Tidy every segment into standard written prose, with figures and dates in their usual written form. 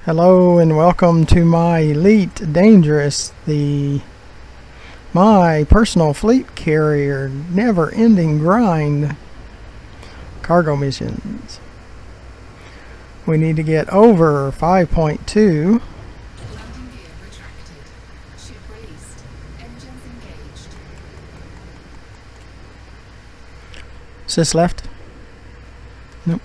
Hello and welcome to my Elite Dangerous, my personal fleet carrier, never-ending grind cargo missions. We need to get over 5.2. Landing gear retracted. Ship released. Engines engaged. Sys left? Nope.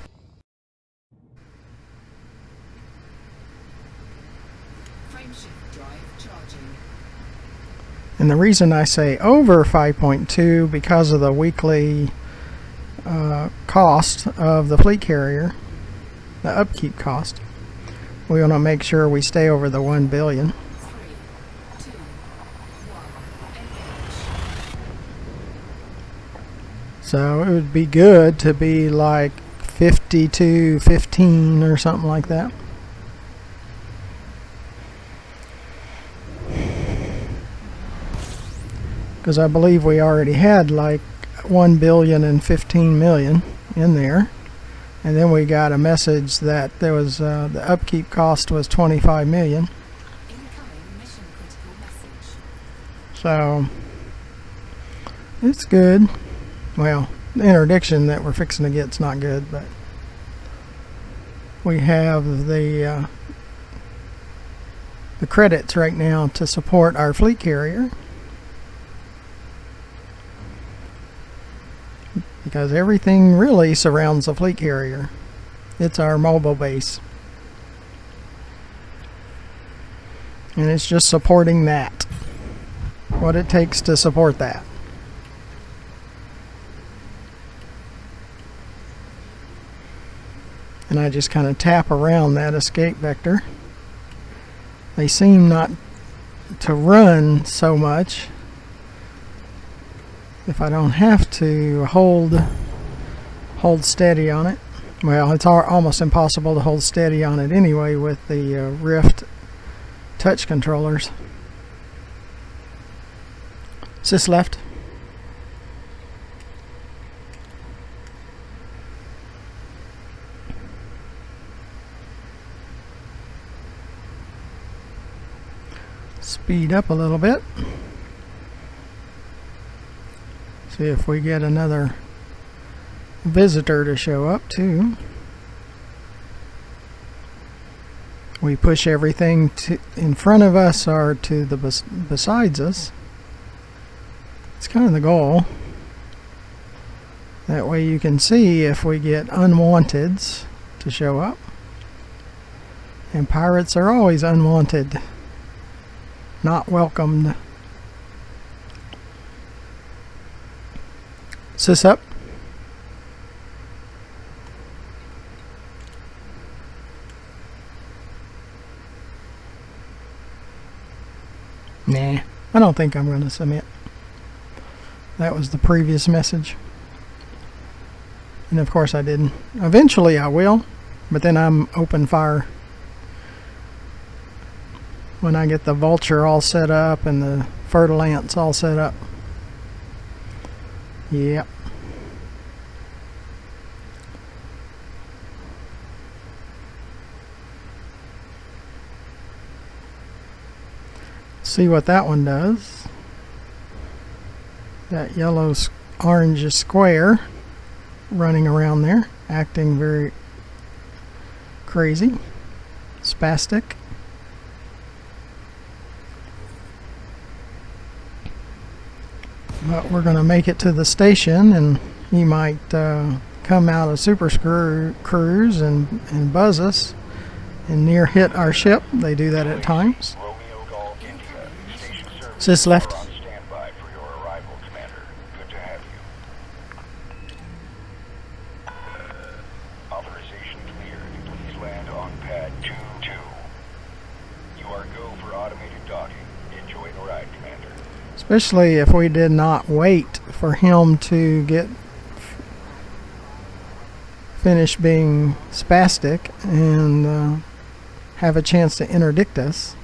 Frameshift drive charging. And the reason I say over 5.2 because of the weekly cost of the fleet carrier, the upkeep cost. We want to make sure we stay over the 1 billion. 3, 2, 1. Engage. So it would be good to be like 52-15 or something like that. Because I believe we already had like 1 billion and 15 million in there. And then we got a message that there was the upkeep cost was 25 million. Incoming mission critical message. So it's good. Well, the interdiction that we're fixing to get's not good, but we have the credits right now to support our fleet carrier. Because everything really surrounds the fleet carrier. It's our mobile base. And it's just supporting that. What it takes to support that. And I just kind of tap around that escape vector. They seem not to run so much. If I don't have to hold steady on it. Well, it's almost impossible to hold steady on it anyway with the Rift touch controllers. Sys left. Speed up a little bit. See if we get another visitor to show up too. We push everything in front of us or to the besides us. It's kind of the goal. That way you can see if we get unwanteds to show up. And pirates are always unwanted, not welcomed. Sys up. Nah, I don't think I'm going to submit. That was the previous message. And of course I didn't. Eventually I will, but then I'm open fire. When I get the vulture all set up and the fertile ants all set up. Yep. See what that one does. That yellow orange square running around there, acting very crazy, spastic. But we're going to make it to the station, and he might come out of super cruise and buzz us and near hit our ship. They do that at times. Sys left. Authorization cleared. Please land on pad 2-2. You are go for automated docking. Enjoy the ride, Commander. Especially if we did not wait for him to get finished being spastic and have a chance to interdict us.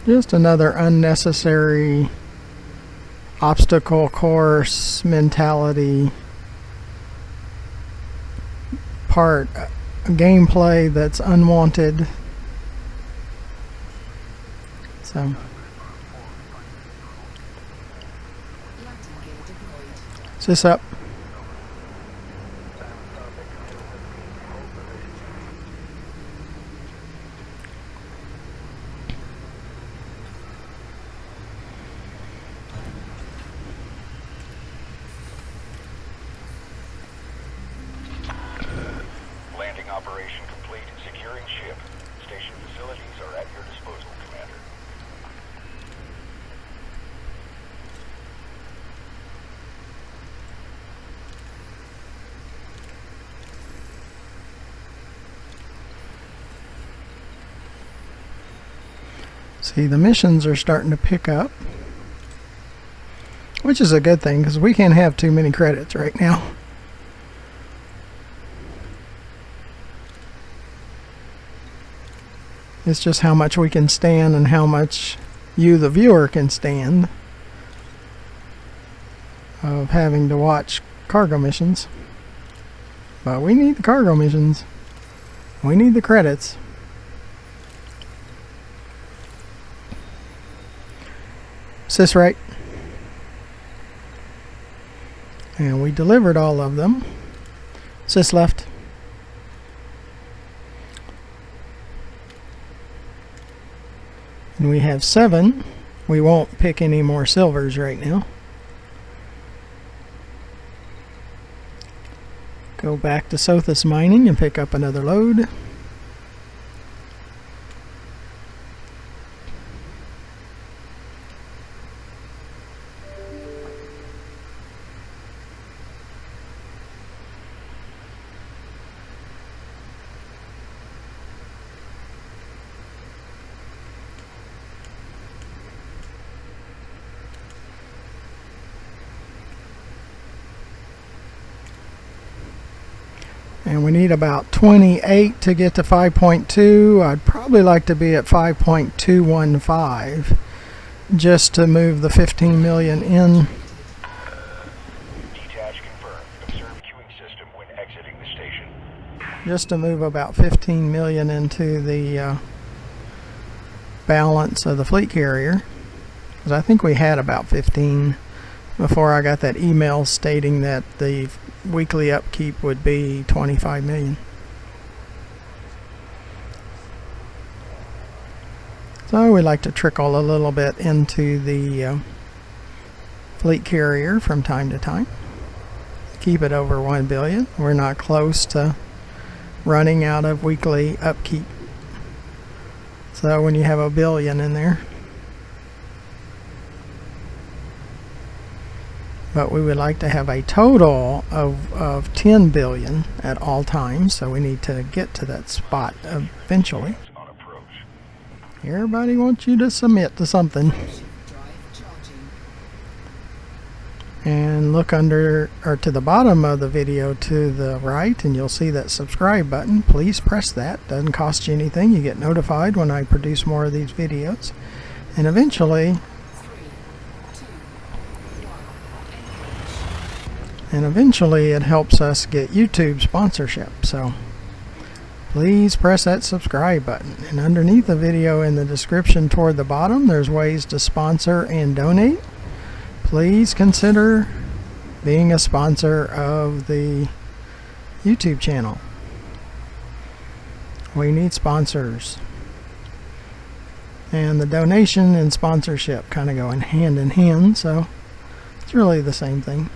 Just another unnecessary obstacle course mentality part, gameplay that's unwanted. So Landing gear deployed. is this up? Landing operation complete. Securing ship. Station facilities are at your disposal, Commander. See, the missions are starting to pick up, which is a good thing because we can't have too many credits right now. It's just how much we can stand and how much you, the viewer, can stand of having to watch cargo missions. But we need the cargo missions. We need the credits. Is this right? And we delivered all of them. Is this left? And we have 7. We won't pick any more silvers right now. Go back to Sothis Mining and pick up another load. And we need about 28 to get to 5.2. I'd probably like to be at 5.215 just to move the 15 million in. Detach confirmed. Observe queuing system when exiting the station. Just to move about 15 million into the balance of the fleet carrier. Because I think we had about 15 before I got that email stating that the weekly upkeep would be 25 million. So we like to trickle a little bit into the fleet carrier from time to time. Keep it over 1 billion. We're not close to running out of weekly upkeep. So when you have a billion in there. But we would like to have a total of 10 billion at all times, so we need to get to that spot eventually. On approach. Everybody wants you to submit to something. Frameshift drive charging. And look under, or to the bottom of the video to the right, and you'll see that subscribe button. Please press that. Doesn't cost you anything. You get notified when I produce more of these videos. And eventually, 3, 2, 1. it helps us get YouTube sponsorship. So please press that subscribe button. And underneath the video in the description toward the bottom, there's ways to sponsor and donate. Please consider being a sponsor of the YouTube channel. We need sponsors. And the donation and sponsorship kind of go hand in hand, so it's really the same thing.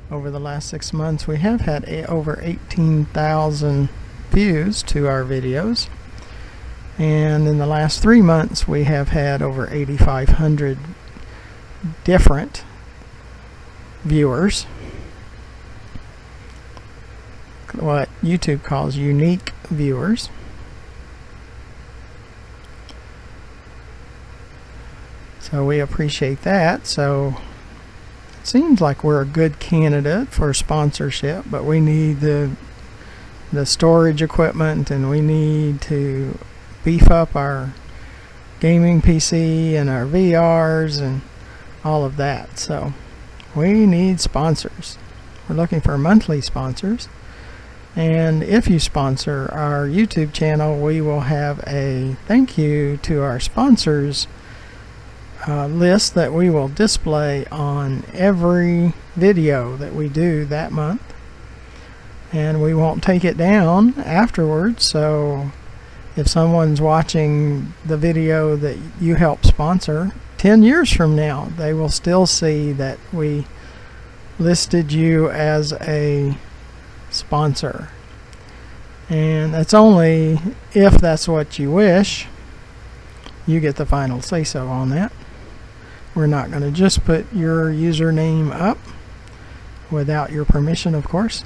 Over the last 6 months, we have had over 18,000 views to our videos. And in the last 3 months, we have had over 8,500 different viewers. What YouTube calls unique viewers. So we appreciate that. So it seems like we're a good candidate for sponsorship, but we need the storage equipment, and we need to beef up our gaming PC and our VRs and all of that. So we need sponsors. We're looking for monthly sponsors. And if you sponsor our YouTube channel, we will have a thank you to our sponsors list that we will display on every video that we do that month. And we won't take it down afterwards. So if someone's watching the video that you help sponsor, 10 years from now, they will still see that we listed you as a sponsor. And it's only if that's what you wish. You get the final say-so on that. We're not going to just put your username up without your permission, of course.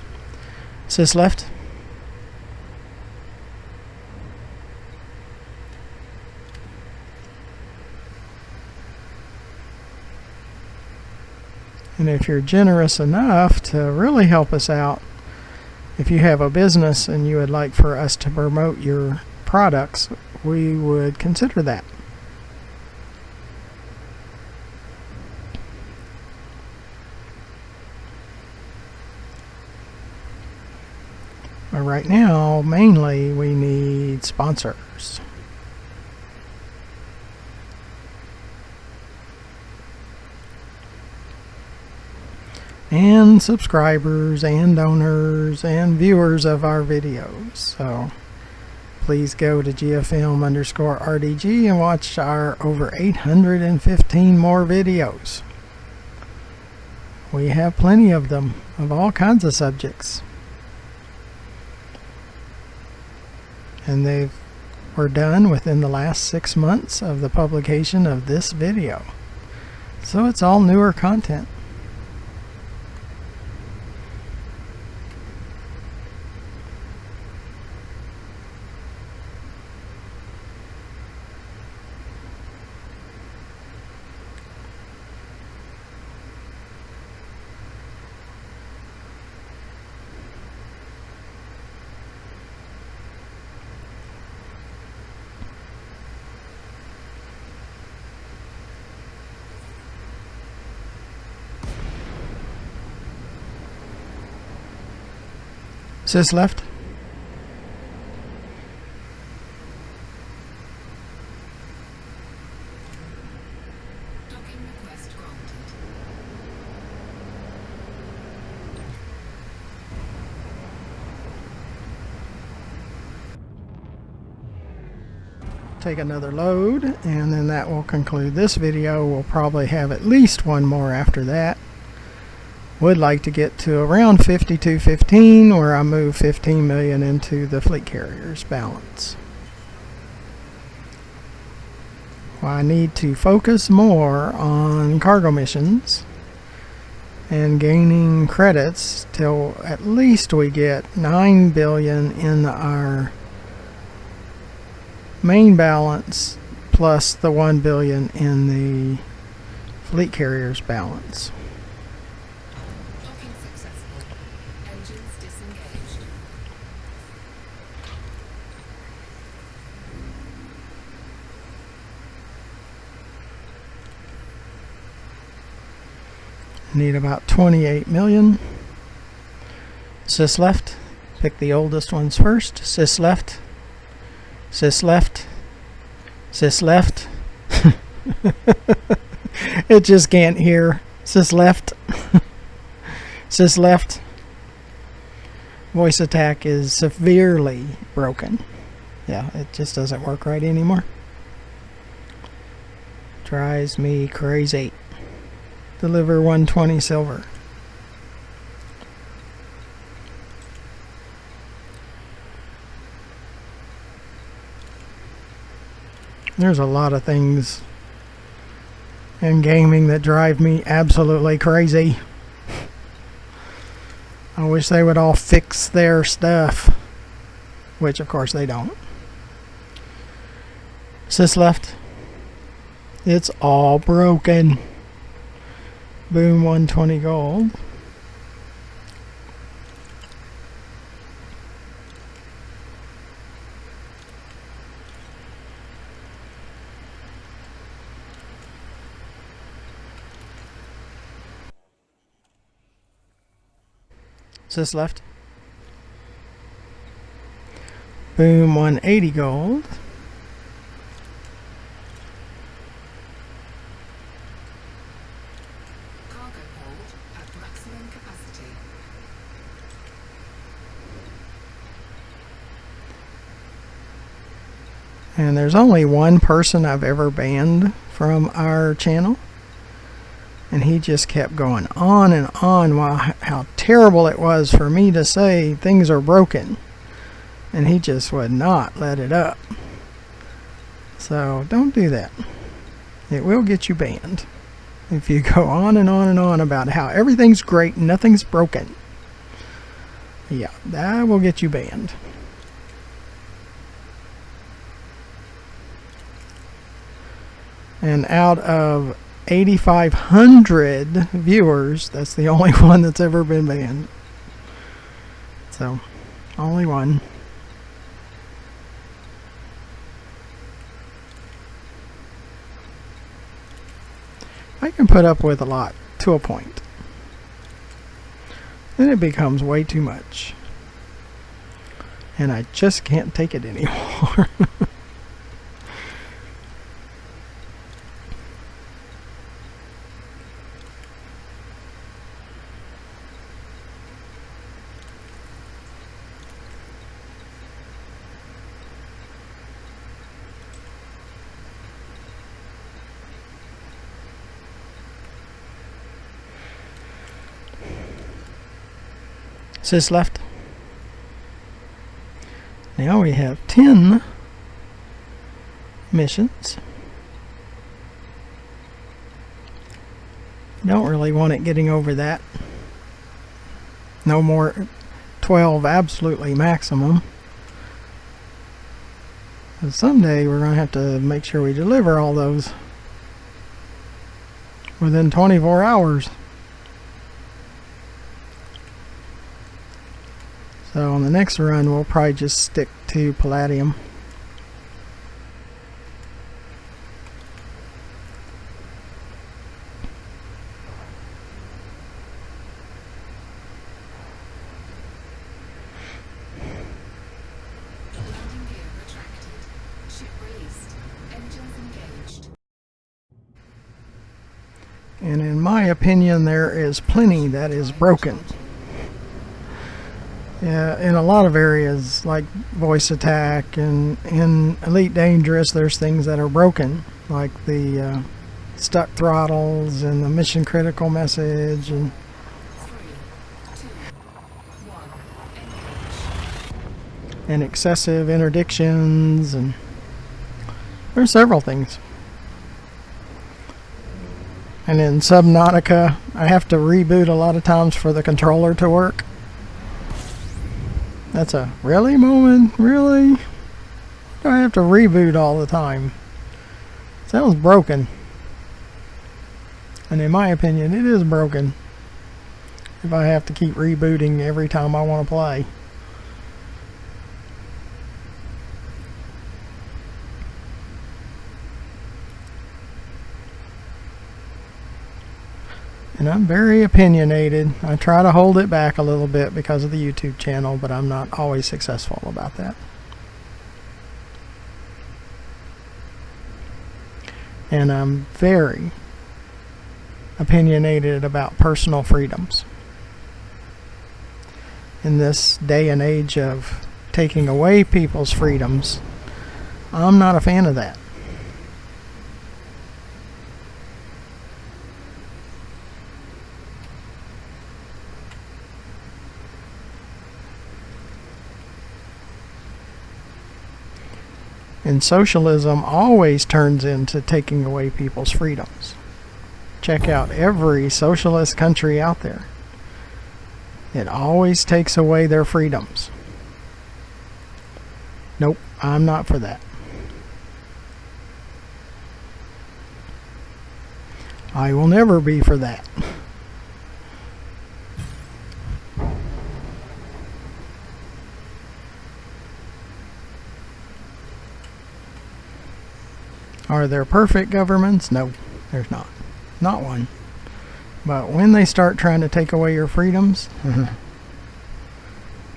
Sys left. And if you're generous enough to really help us out, if you have a business and you would like for us to promote your products, we would consider that. But right now, mainly we need sponsors. And subscribers and donors and viewers of our videos. So please go to GFM_RDG and watch our over 815 more videos. We have plenty of them of all kinds of subjects. And they were done within the last 6 months of the publication of this video. So it's all newer content. Sys left. Docking request granted. Take another load, and then that will conclude this video. We'll probably have at least one more after that. Would like to get to around 5215, where I move 15 million into the fleet carriers balance. Well, I need to focus more on cargo missions and gaining credits till at least we get 9 billion in our main balance plus the 1 billion in the fleet carriers balance. Docking successful. Engines disengaged. Need about 28 million. Sys left. Pick the oldest ones first. Sys left. Sys left. Sys left. It just can't hear. Sys left. Sys left. Voice attack is severely broken. Yeah, it just doesn't work right anymore. Drives me crazy. Deliver 120 silver. There's a lot of things in gaming that drive me absolutely crazy. I wish they would all fix their stuff, which of course they don't. Sys left. It's all broken. Boom, 120 gold. Is this left? Boom, 180 gold. Cargo hold at maximum capacity. And there's only one person I've ever banned from our channel. And he just kept going on and on while how terrible it was for me to say things are broken. And he just would not let it up. So don't do that. It will get you banned if you go on and on and on about how everything's great and nothing's broken. Yeah, that will get you banned. And out of 8,500 viewers, that's the only one that's ever been banned. So, only one. I can put up with a lot to a point. Then it becomes way too much. And I just can't take it anymore. Sis left. Now we have 10 missions. Don't really want it getting over that. No more 12 absolutely maximum. And someday we're going to have to make sure we deliver all those within 24 hours. So on the next run, we'll probably just stick to Palladium. Landing gear retracted. Ship released. Engines engaged. And in my opinion, there is plenty that is broken. Yeah, in a lot of areas like voice attack and in Elite Dangerous, there's things that are broken, like the stuck throttles and the mission critical message and 3, 2, 1. Engage. and excessive interdictions, and there's several things. And in Subnautica, I have to reboot a lot of times for the controller to work. That's a really moment, really? Do I have to reboot all the time? Sounds broken. And in my opinion, it is broken. If I have to keep rebooting every time I want to play. And I'm very opinionated. I try to hold it back a little bit because of the YouTube channel, but I'm not always successful about that. And I'm very opinionated about personal freedoms. In this day and age of taking away people's freedoms, I'm not a fan of that. And socialism always turns into taking away people's freedoms. Check out every socialist country out there. It always takes away their freedoms. Nope, I'm not for that. I will never be for that. Are there perfect governments? No, there's not. Not one. But when they start trying to take away your freedoms,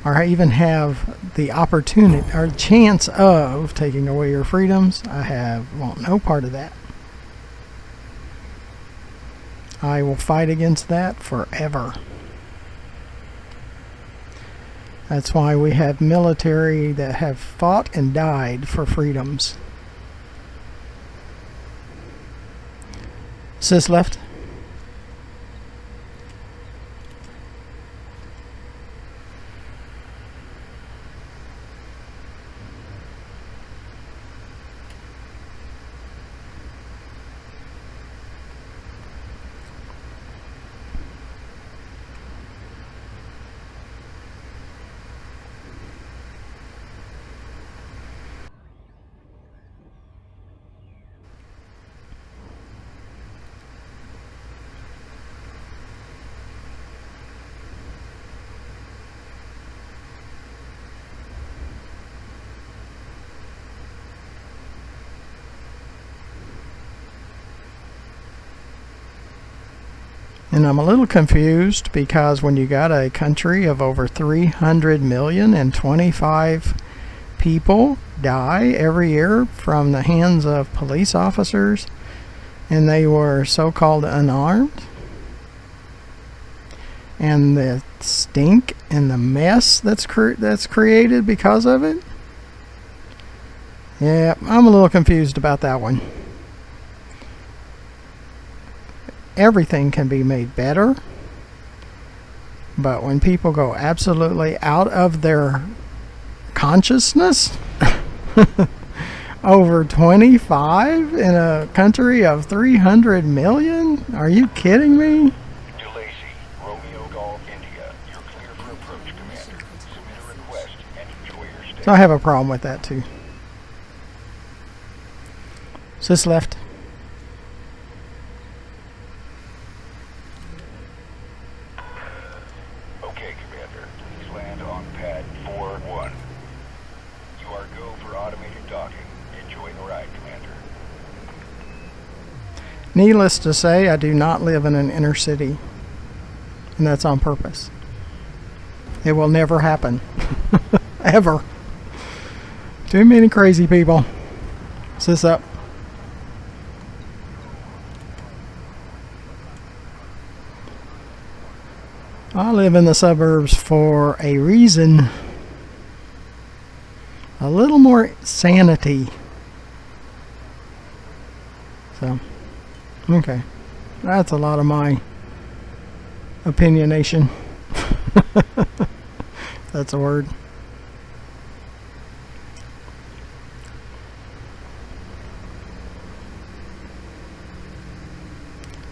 or even have the opportunity or chance of taking away your freedoms, want no part of that. I will fight against that forever. That's why we have military that have fought and died for freedoms. Sis left. And I'm a little confused because when you got a country of over 300 million and 25 people die every year from the hands of police officers, and they were so-called unarmed, and the stink and the mess that's created because of it, yeah, I'm a little confused about that one. Everything can be made better, but when people go absolutely out of their consciousness, over 25 in a country of 300 million? Are you kidding me? DeLacy, Romeo Golf, India. You're clear for approach, Commander. Submit a request and enjoy your stay. So I have a problem with that too. Sis left. Okay, Commander. Please land on pad 4-1. You are go for automated docking. Enjoy the ride, Commander. Needless to say, I do not live in an inner city, and that's on purpose. It will never happen. Ever. Too many crazy people. Sis up. I live in the suburbs for a reason. A little more sanity. So, okay. That's a lot of my opinionation. That's a word.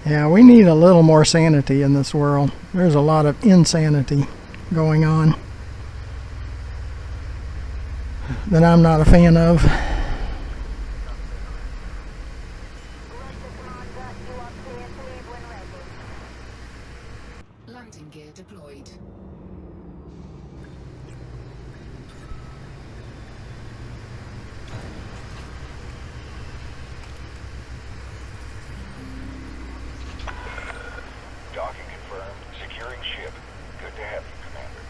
Yeah, we need a little more sanity in this world. There's a lot of insanity going on that I'm not a fan of. Landing gear deployed. Docking confirmed. Securing ship. Good to have you, Commander.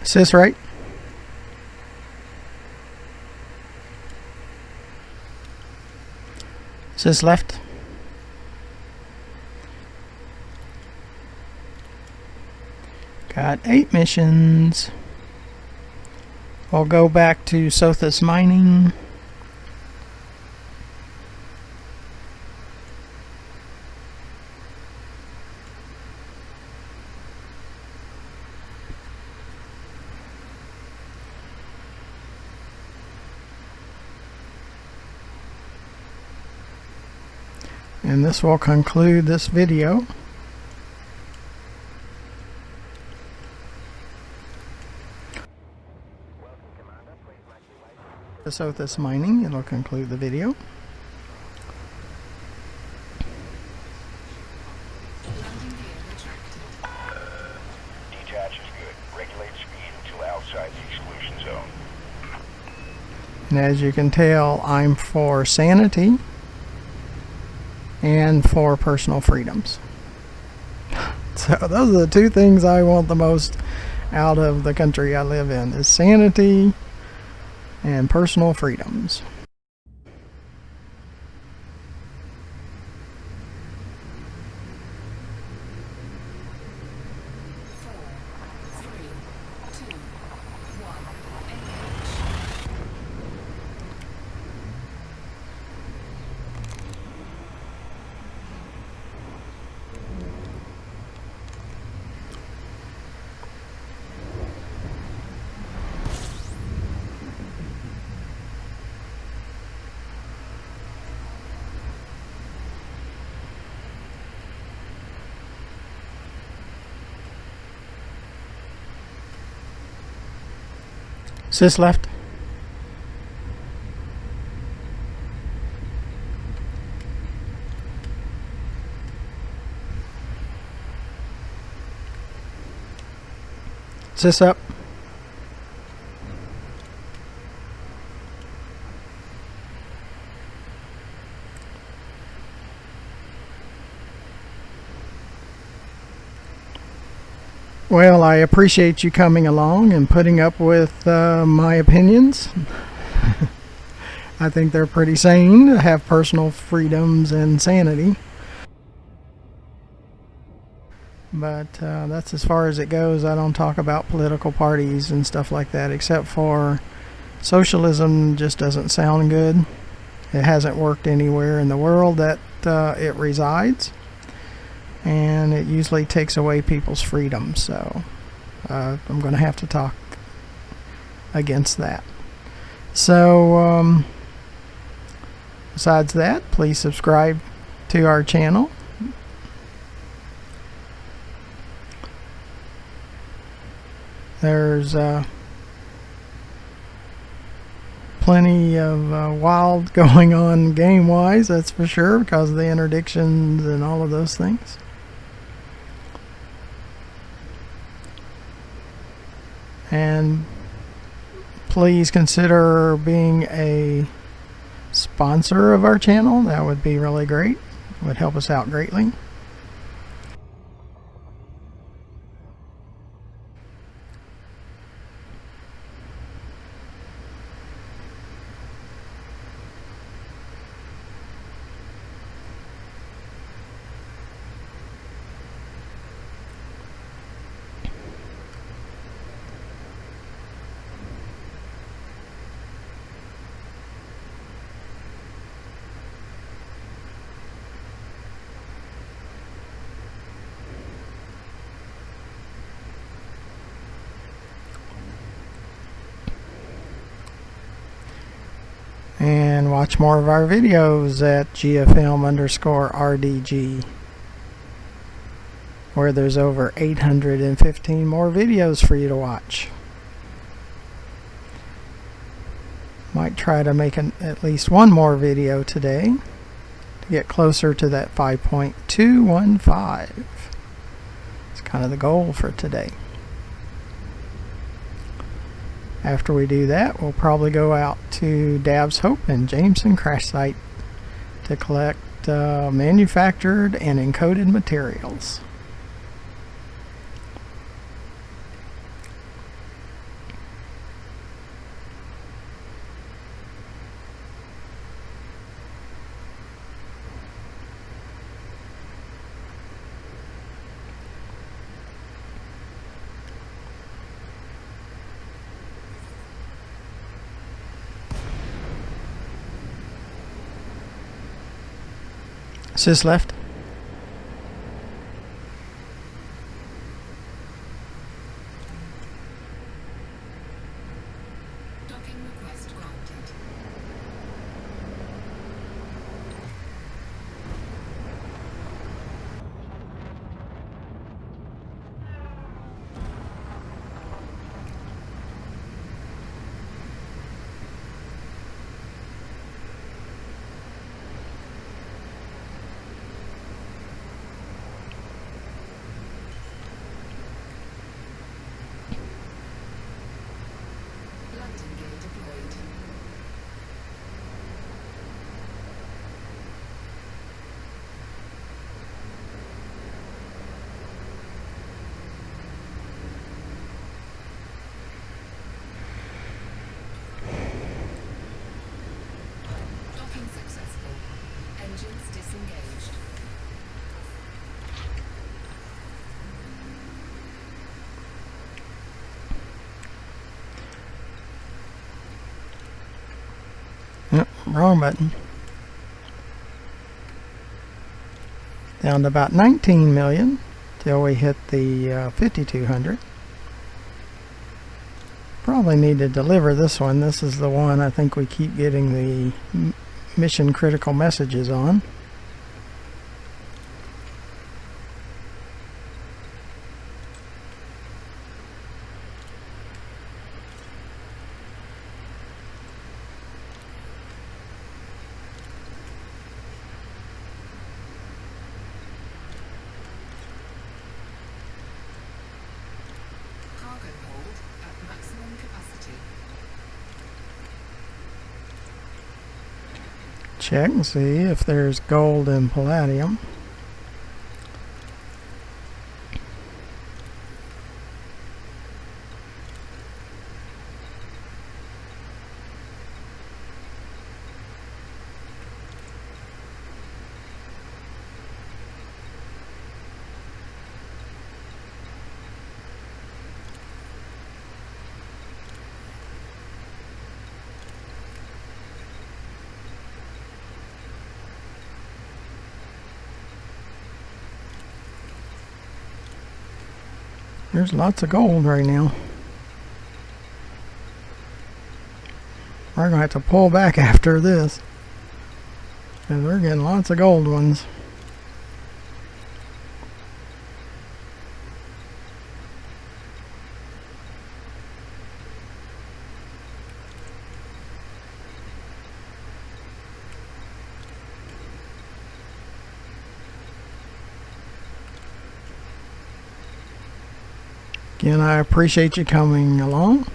Sis right. Sis left. Got 8 missions. We'll go back to Sothis Mining. And this will conclude this video. This mining, it'll conclude the video. Landing gear retracted. Detach is good. Regulate speed until outside the exclusion zone. And as you can tell, I'm for sanity and for personal freedoms. So those are the two things I want the most out of the country I live in, is sanity and personal freedoms. Sis left. Sis up. Well, I appreciate you coming along and putting up with my opinions. I think they're pretty sane to have personal freedoms and sanity. But that's as far as it goes. I don't talk about political parties and stuff like that, except for socialism just doesn't sound good. It hasn't worked anywhere in the world that it resides. And it usually takes away people's freedom, so I'm going to have to talk against that. So besides that, please subscribe to our channel. There's plenty of wild going on game-wise, that's for sure, because of the interdictions and all of those things. And please consider being a sponsor of our channel. That would be really great. It would help us out greatly. And watch more of our videos at GFM_RDG, where there's over 815 more videos for you to watch. Might try to make at least one more video today to get closer to that 5.215. It's kind of the goal for today. After we do that, we'll probably go out to Dab's Hope and Jameson Crash Site to collect manufactured and encoded materials. Sis left. Docking request granted. wrong button. Down to about 19 million till we hit the 5200. Probably need to deliver this one. This is the one I think we keep getting the mission critical messages on. Cargo hold at maximum capacity. Check and see if there's gold and palladium. There's lots of gold right now. We're going to have to pull back after this, because we're getting lots of gold ones. Again, I appreciate you coming along.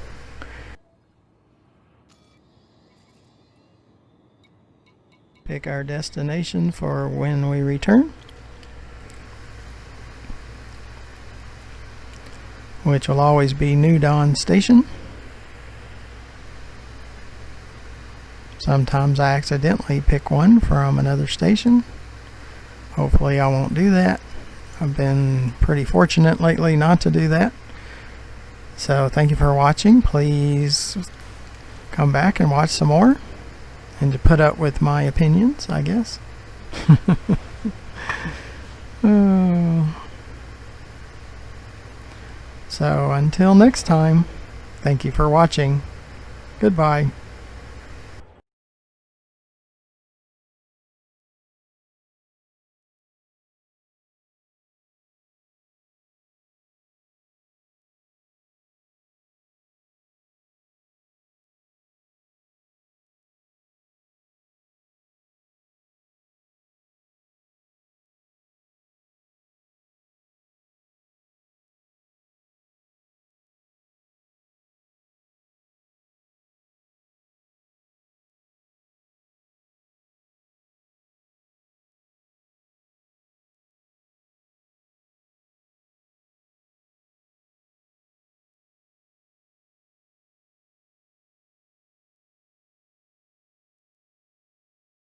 Pick our destination for when we return, which will always be New Dawn Station. Sometimes I accidentally pick one from another station. Hopefully I won't do that. I've been pretty fortunate lately not to do that. So thank you for watching. Please come back and watch some more, and to put up with my opinions, I guess. So until next time, thank you for watching. Goodbye.